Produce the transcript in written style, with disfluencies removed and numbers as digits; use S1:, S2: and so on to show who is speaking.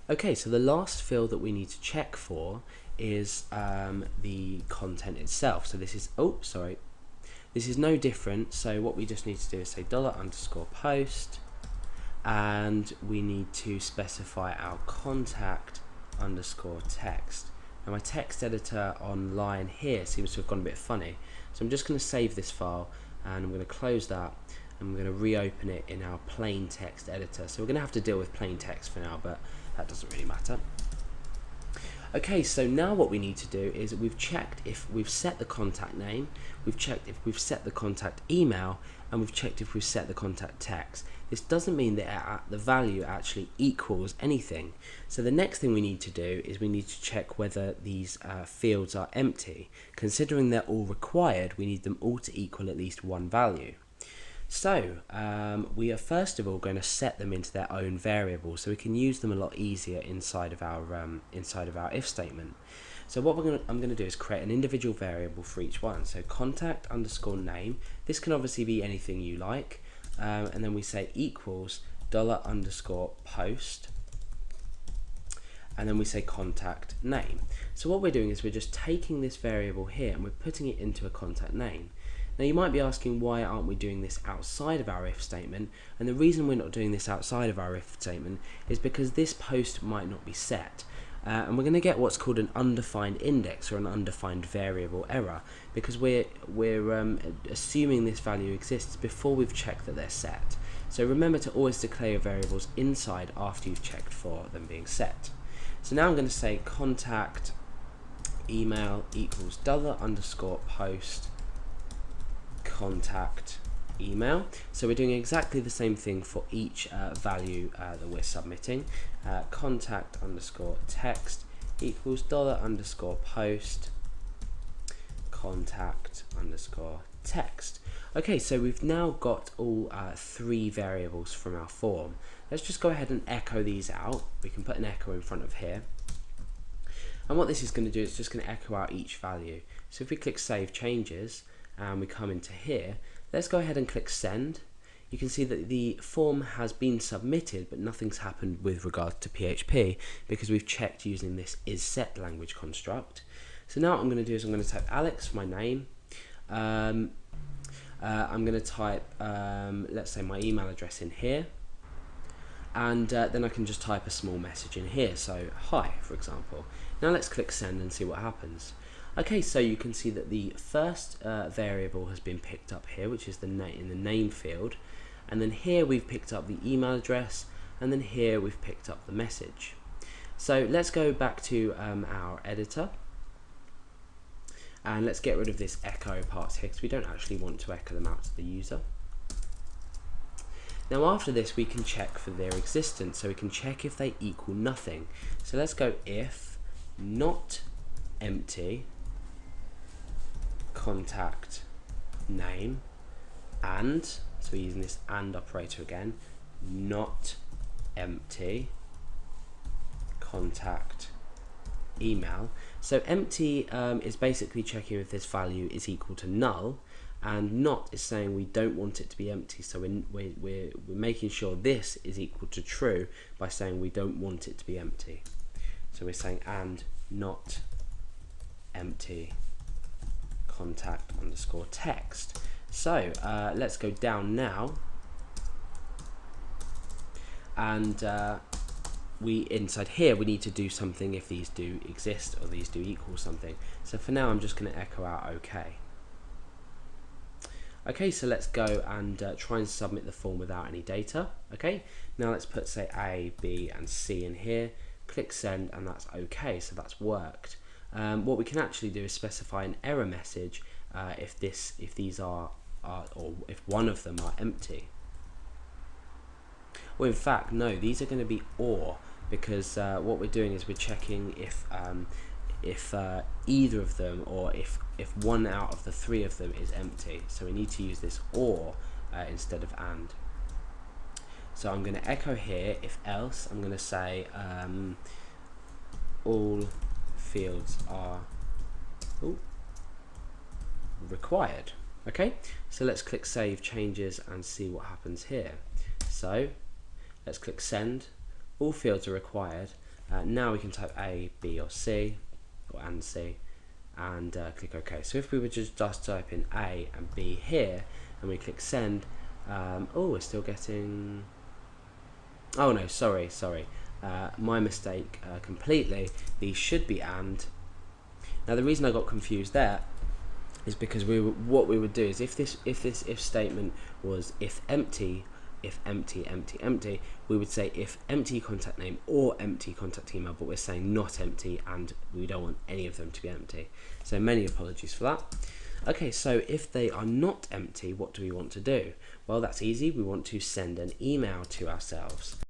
S1: Okay, so the last field that we need to check for is the content itself. So this is, this is no different. So what we just need to do is say $_post, and we need to specify our contact underscore text. Now my text editor online here seems to have gone a bit funny, so I'm just going to save this file and I'm going to close that and we're going to reopen it in our plain text editor. So we're going to have to deal with plain text for now, but that doesn't really matter. Okay, so now what we need to do is we've checked if we've set the contact name, we've checked if we've set the contact email, and we've checked if we've set the contact text. This doesn't mean that the value actually equals anything. So the next thing we need to do is we need to check whether these fields are empty. Considering they're all required, we need them all to equal at least one value. So we are first of all going to set them into their own variable, so we can use them a lot easier inside of our if statement. So what I'm going to do is create an individual variable for each one. So contact underscore name. This can obviously be anything you like, and then we say equals $_post, and then we say contact name. So what we're doing is we're just taking this variable here and we're putting it into a contact name. Now you might be asking, why aren't we doing this outside of our if statement? And the reason we're not doing this outside of our if statement is because this post might not be set. And we're going to get what's called an undefined index or an undefined variable error, because we're assuming this value exists before we've checked that they're set. So remember to always declare your variables inside after you've checked for them being set. So now I'm going to say contact email equals $_post contact email. So we're doing exactly the same thing for each value that we're submitting. Contact underscore text equals $_post contact underscore text. Okay, so we've now got all three variables from our form. Let's just go ahead and echo these out. We can put an echo in front of here. And what this is going to do is just going to echo out each value. So if we click Save Changes and we come into here, let's go ahead and click Send. You can see that the form has been submitted, but nothing's happened with regard to PHP because we've checked using this isSet language construct. So now what I'm going to do is I'm going to type Alex for my name. I'm going to type, let's say, my email address in here. And then I can just type a small message in here, so hi, for example. Now let's click Send and see what happens. Okay, so you can see that the first variable has been picked up here, which is in the name field, and then here we've picked up the email address, and then here we've picked up the message. So let's go back to our editor, and let's get rid of this echo parts here because we don't actually want to echo them out to the user. Now after this we can check for their existence, so we can check if they equal nothing. So let's go if not empty contact name, and so we're using this and operator again, not empty contact email. So empty is basically checking if this value is equal to null, and not is saying we don't want it to be empty, so we're making sure this is equal to true by saying we don't want it to be empty. So we're saying and not empty contact underscore text. So let's go down now, and inside here we need to do something if these do exist or these do equal something. So for now I'm just going to echo out OK. Okay, so let's go and try and submit the form without any data. Okay, now let's put, say, A, B and C in here, click Send, and that's OK, so that's worked. What we can actually do is specify an error message if these are or if one of them are empty. Well, in fact, no, these are going to be OR, because what we're doing is we're checking if either of them, or if one out of the three of them is empty. So we need to use this OR instead of AND. So I'm going to echo here, if else, I'm going to say all fields are required. Okay, so let's click Save Changes and see what happens here. So let's click Send, all fields are required, Now we can type A, B or C, or and C, and click OK. So if we were just type in A and B here, and we click send, oh, we're still getting, oh no, sorry, my mistake completely. These should be and. Now the reason I got confused there is because what we would do is if this if statement was if empty, empty, we would say if empty contact name or empty contact email, but we're saying not empty, and we don't want any of them to be empty. So many apologies for that. Okay, so if they are not empty, what do we want to do? Well, that's easy. We want to send an email to ourselves.